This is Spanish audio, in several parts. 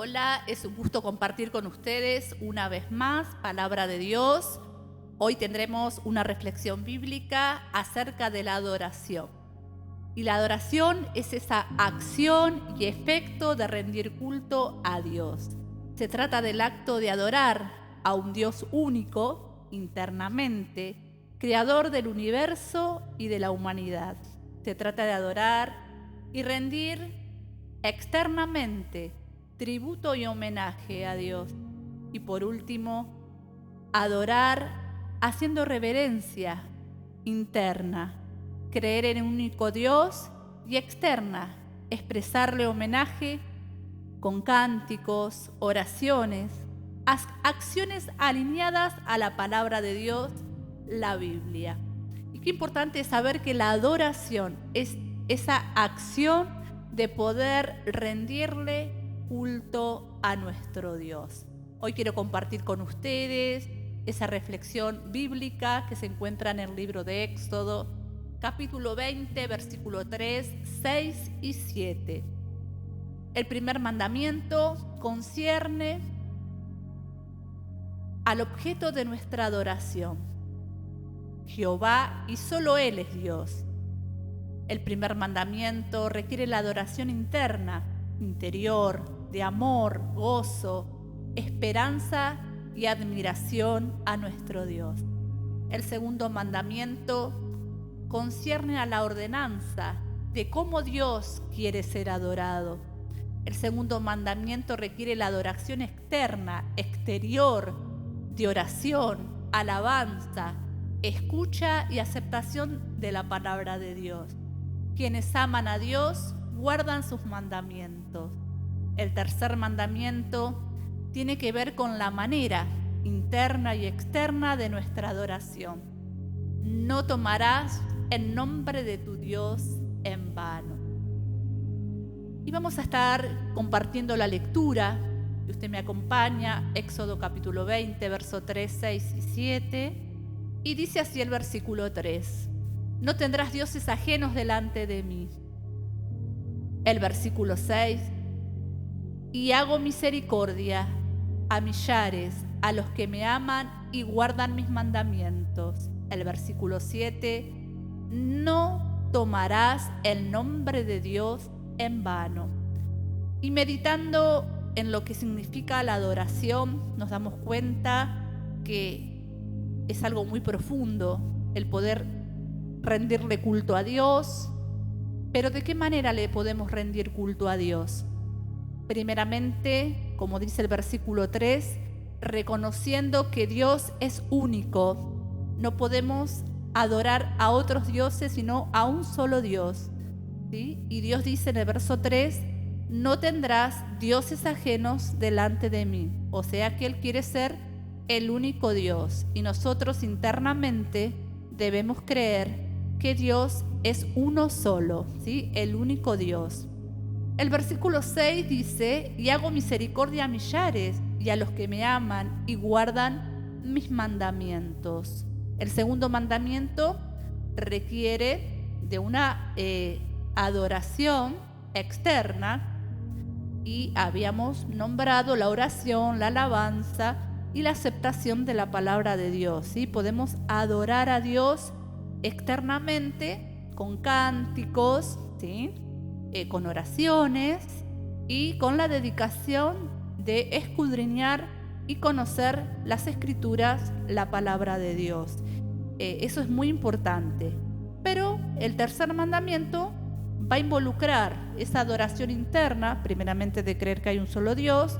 Hola, es un gusto compartir con ustedes una vez más palabra de Dios. Hoy tendremos una reflexión bíblica acerca de la adoración. Y la adoración es esa acción y efecto de rendir culto a Dios. Se trata del acto de adorar a un Dios único, internamente, creador del universo y de la humanidad. Se trata de adorar y rendir externamente tributo y homenaje a Dios. Y por último, adorar haciendo reverencia interna, creer en un único Dios, y externa, expresarle homenaje con cánticos, oraciones, acciones alineadas a la palabra de Dios, la Biblia. Y qué importante es saber que la adoración es esa acción de poder rendirle culto a nuestro Dios. Hoy quiero compartir con ustedes esa reflexión bíblica que se encuentra en el libro de Éxodo, capítulo 20, versículo 3, 6 y 7. El primer mandamiento concierne al objeto de nuestra adoración, Jehová, y solo Él es Dios. El primer mandamiento requiere la adoración interna, interior, de amor, gozo, esperanza y admiración a nuestro Dios. El segundo mandamiento concierne a la ordenanza de cómo Dios quiere ser adorado. El segundo mandamiento requiere la adoración externa, exterior, de oración, alabanza, escucha y aceptación de la palabra de Dios. Quienes aman a Dios guardan sus mandamientos. El tercer mandamiento tiene que ver con la manera interna y externa de nuestra adoración. No tomarás el nombre de tu Dios en vano. Y vamos a estar compartiendo la lectura, si usted me acompaña, Éxodo capítulo 20, verso 3, 6 y 7, y dice así el versículo 3: No tendrás dioses ajenos delante de mí. El versículo 6: Y hago misericordia a millares, a los que me aman y guardan mis mandamientos. El versículo 7: No tomarás el nombre de Dios en vano. Y meditando en lo que significa la adoración, nos damos cuenta que es algo muy profundo el poder rendirle culto a Dios. Pero ¿de qué manera le podemos rendir culto a Dios? Primeramente, como dice el versículo 3, reconociendo que Dios es único. No podemos adorar a otros dioses, sino a un solo Dios, ¿sí? Y Dios dice en el verso 3, no tendrás dioses ajenos delante de mí. O sea que Él quiere ser el único Dios. Y nosotros internamente debemos creer que Dios es uno solo, ¿sí? El único Dios. El versículo 6 dice, y hago misericordia a millares y a los que me aman y guardan mis mandamientos. El segundo mandamiento requiere de una adoración externa, y habíamos nombrado la oración, la alabanza y la aceptación de la palabra de Dios, ¿sí? Podemos adorar a Dios externamente con cánticos, ¿sí? Con oraciones y con la dedicación de escudriñar y conocer las Escrituras, la palabra de Dios. Eso es muy importante. Pero el tercer mandamiento va a involucrar esa adoración interna, primeramente de creer que hay un solo Dios,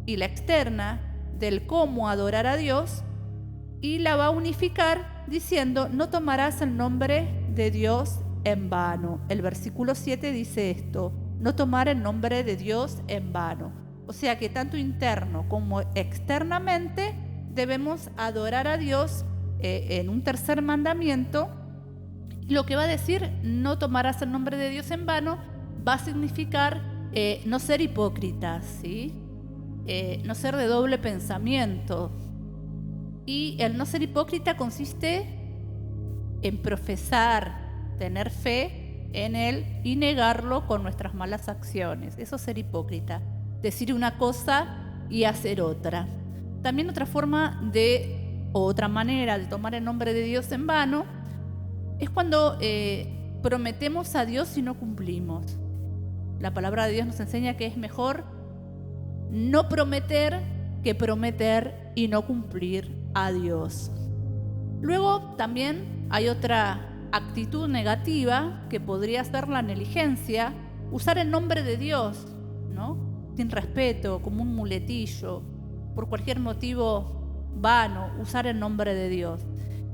y la externa del cómo adorar a Dios, y la va a unificar diciendo, no tomarás el nombre de Dios en vano. El versículo 7 dice esto, no tomar el nombre de Dios en vano. O sea que tanto interno como externamente debemos adorar a Dios en un tercer mandamiento. Lo que va a decir, no tomarás el nombre de Dios en vano, va a significar no ser hipócritas, ¿sí? No ser de doble pensamiento. Y el no ser hipócrita consiste en profesar, tener fe en Él y negarlo con nuestras malas acciones. Eso es ser hipócrita. decir una cosa y hacer otra. También otra otra manera de tomar el nombre de Dios en vano es cuando prometemos a Dios y no cumplimos. La palabra de Dios nos enseña que es mejor no prometer que prometer y no cumplir a Dios. Luego también hay otra actitud negativa que podría ser la negligencia, usar el nombre de Dios, ¿no?, sin respeto, como un muletillo, por cualquier motivo vano, usar el nombre de Dios.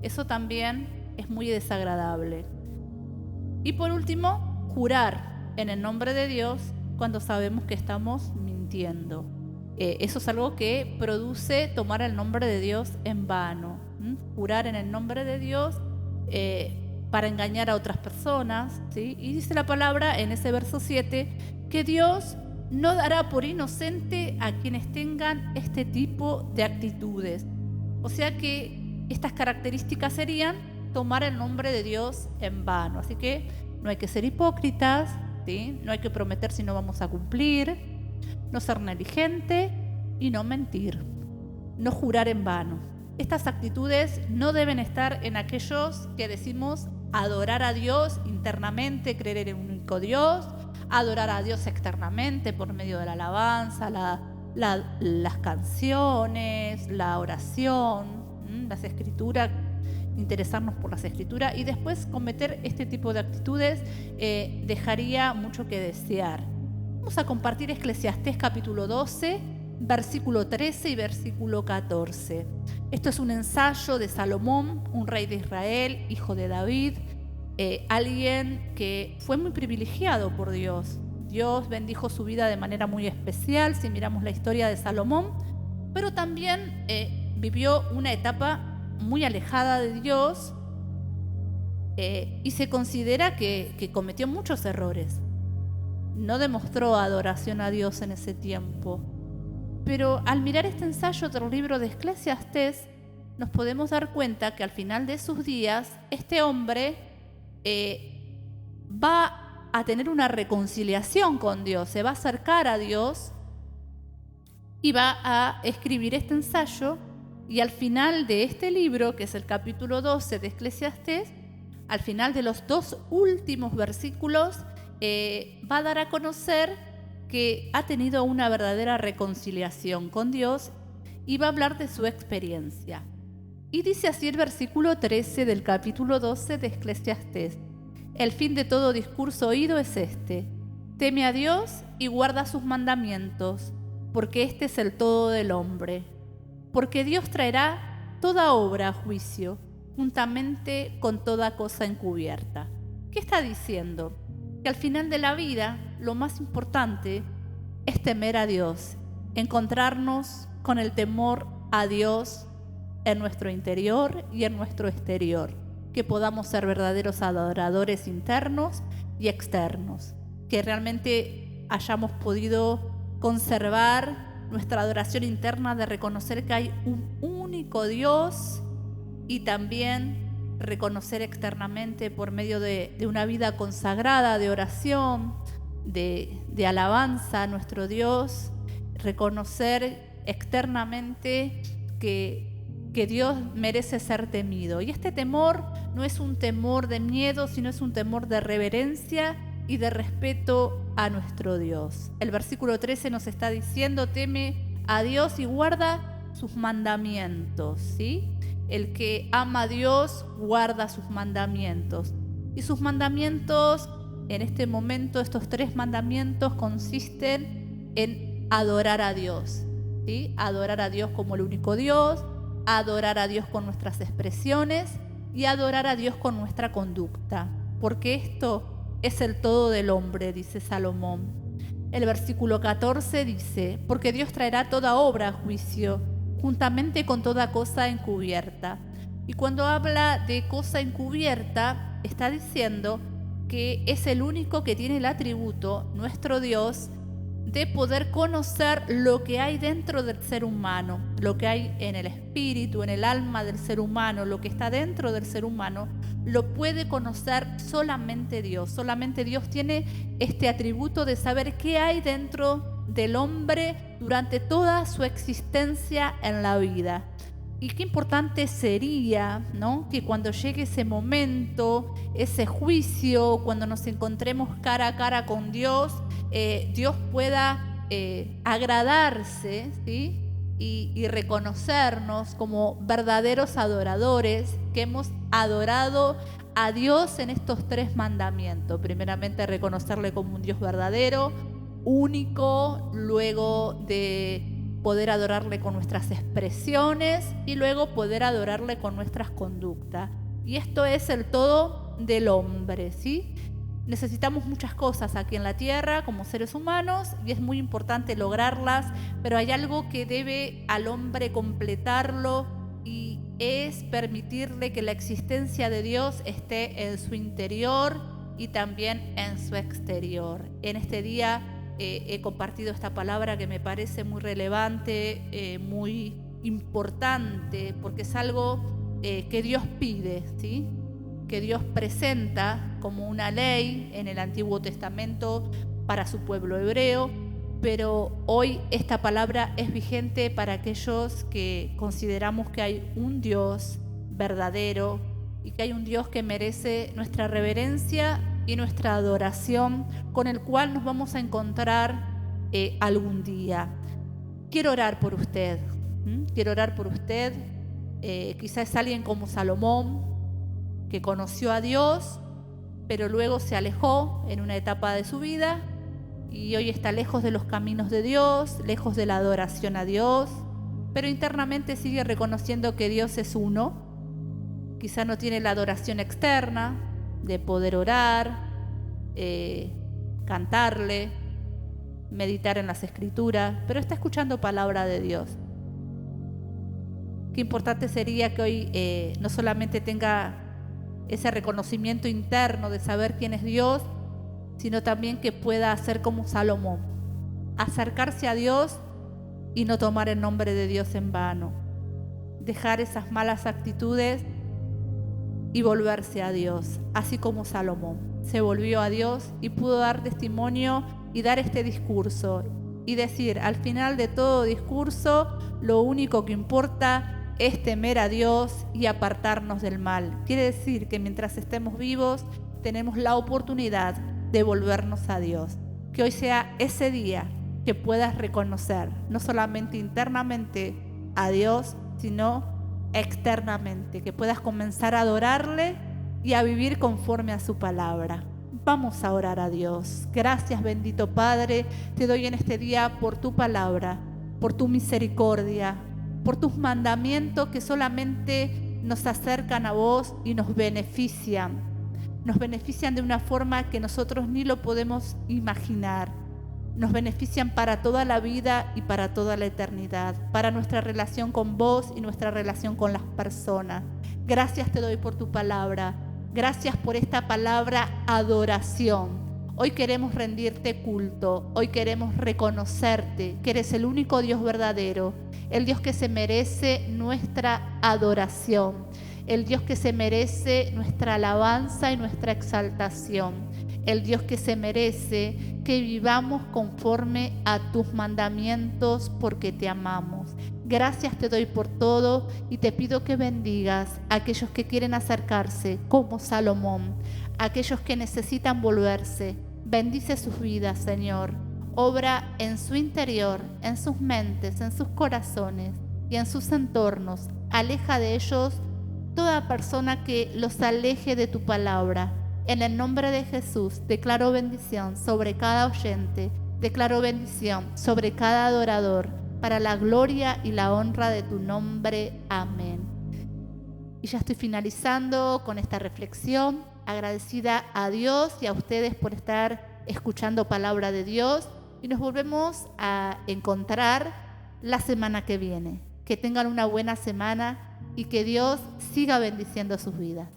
Eso también es muy desagradable. Y por último, jurar en el nombre de Dios cuando sabemos que estamos mintiendo. Eso es algo que produce tomar el nombre de Dios en vano. Jurar en el nombre de Dios para engañar a otras personas, ¿sí? Y dice la palabra en ese verso 7 que Dios no dará por inocente a quienes tengan este tipo de actitudes. O sea que estas características serían tomar el nombre de Dios en vano. Así que no hay que ser hipócritas, ¿sí? No hay que prometer si no vamos a cumplir, no ser negligente y no mentir, no jurar en vano. Estas actitudes no deben estar en aquellos que decimos adorar a Dios internamente, creer en un único Dios, adorar a Dios externamente por medio de la alabanza, las canciones, la oración, las escrituras, interesarnos por las escrituras, y después cometer este tipo de actitudes dejaría mucho que desear. Vamos a compartir Eclesiastés capítulo 12, versículo 13 y versículo 14. Esto es un ensayo de Salomón, un rey de Israel, hijo de David, alguien que fue muy privilegiado por Dios. Dios bendijo su vida de manera muy especial, si miramos la historia de Salomón, pero también vivió una etapa muy alejada de Dios y se considera que cometió muchos errores. No demostró adoración a Dios en ese tiempo. Pero al mirar este ensayo del libro de Eclesiastés, nos podemos dar cuenta que al final de sus días, este hombre va a tener una reconciliación con Dios, se va a acercar a Dios y va a escribir este ensayo. Y al final de este libro, que es el capítulo 12 de Eclesiastés, al final de los 2 últimos versículos, va a dar a conocer que ha tenido una verdadera reconciliación con Dios y va a hablar de su experiencia. Y dice así el versículo 13 del capítulo 12 de Eclesiastés: el fin de todo discurso oído es este: teme a Dios y guarda sus mandamientos, porque este es el todo del hombre. Porque Dios traerá toda obra a juicio, juntamente con toda cosa encubierta. ¿Qué está diciendo? Que al final de la vida lo más importante es temer a Dios, encontrarnos con el temor a Dios en nuestro interior y en nuestro exterior, que podamos ser verdaderos adoradores internos y externos, que realmente hayamos podido conservar nuestra adoración interna de reconocer que hay un único Dios y también reconocer externamente por medio de una vida consagrada, de oración, de alabanza a nuestro Dios, reconocer externamente que Dios merece ser temido. Y este temor no es un temor de miedo, sino es un temor de reverencia y de respeto a nuestro Dios. El versículo 13 nos está diciendo: teme a Dios y guarda sus mandamientos, ¿sí? El que ama a Dios guarda sus mandamientos. Y sus mandamientos, en este momento, estos 3 mandamientos consisten en adorar a Dios, ¿sí? Adorar a Dios como el único Dios, adorar a Dios con nuestras expresiones y adorar a Dios con nuestra conducta, porque esto es el todo del hombre, dice Salomón. El versículo 14 dice: porque Dios traerá toda obra a juicio, juntamente con toda cosa encubierta. Y cuando habla de cosa encubierta, está diciendo que es el único que tiene el atributo, nuestro Dios, de poder conocer lo que hay dentro del ser humano, lo que hay en el espíritu, en el alma del ser humano, lo que está dentro del ser humano, lo puede conocer solamente Dios. Solamente Dios tiene este atributo de saber qué hay dentro del hombre durante toda su existencia en la vida. Y qué importante sería, ¿no?, que cuando llegue ese momento, ese juicio, cuando nos encontremos cara a cara con Dios, Dios pueda agradarse, ¿sí?, y reconocernos como verdaderos adoradores que hemos adorado a Dios en estos 3 mandamientos. Primeramente, reconocerle como un Dios verdadero, único, luego de poder adorarle con nuestras expresiones y luego poder adorarle con nuestras conductas. Y esto es el todo del hombre, ¿sí? Necesitamos muchas cosas aquí en la tierra como seres humanos y es muy importante lograrlas, pero hay algo que debe al hombre completarlo y es permitirle que la existencia de Dios esté en su interior y también en su exterior. En este día he compartido esta palabra que me parece muy relevante, muy importante, porque es algo que Dios pide, ¿sí?, que Dios presenta como una ley en el Antiguo Testamento para su pueblo hebreo, pero hoy esta palabra es vigente para aquellos que consideramos que hay un Dios verdadero y que hay un Dios que merece nuestra reverencia y nuestra adoración, con el cual nos vamos a encontrar algún día. Quiero orar por usted, quiero orar por usted. Quizás es alguien como Salomón, que conoció a Dios, pero luego se alejó en una etapa de su vida y hoy está lejos de los caminos de Dios, lejos de la adoración a Dios, pero internamente sigue reconociendo que Dios es uno. Quizá no tiene la adoración externa de poder orar, cantarle, meditar en las Escrituras, pero está escuchando palabra de Dios. Qué importante sería que hoy no solamente tenga ese reconocimiento interno de saber quién es Dios, sino también que pueda hacer como Salomón, acercarse a Dios y no tomar el nombre de Dios en vano, dejar esas malas actitudes y volverse a Dios, así como Salomón se volvió a Dios y pudo dar testimonio y dar este discurso y decir: al final de todo discurso, lo único que importa es temer a Dios y apartarnos del mal. Quiere decir que mientras estemos vivos tenemos la oportunidad de volvernos a Dios. Que hoy sea ese día que puedas reconocer no solamente internamente a Dios, sino externamente, que puedas comenzar a adorarle y a vivir conforme a su palabra. Vamos a orar a Dios. Gracias, bendito Padre, te doy en este día por tu palabra, por tu misericordia, por tus mandamientos que solamente nos acercan a vos y nos benefician de una forma que nosotros ni lo podemos imaginar. Nos benefician para toda la vida y para toda la eternidad, para nuestra relación con vos y nuestra relación con las personas. Gracias te doy por tu palabra, gracias por esta palabra adoración. Hoy queremos rendirte culto, hoy queremos reconocerte que eres el único Dios verdadero, el Dios que se merece nuestra adoración, el Dios que se merece nuestra alabanza y nuestra exaltación, el Dios que se merece que vivamos conforme a tus mandamientos porque te amamos. Gracias te doy por todo y te pido que bendigas a aquellos que quieren acercarse como Salomón, a aquellos que necesitan volverse. Bendice sus vidas, Señor. Obra en su interior, en sus mentes, en sus corazones y en sus entornos. Aleja de ellos toda persona que los aleje de tu palabra. En el nombre de Jesús, declaro bendición sobre cada oyente, declaro bendición sobre cada adorador, para la gloria y la honra de tu nombre. Amén. Y ya estoy finalizando con esta reflexión, agradecida a Dios y a ustedes por estar escuchando palabra de Dios, y nos volvemos a encontrar la semana que viene. Que tengan una buena semana y que Dios siga bendiciendo sus vidas.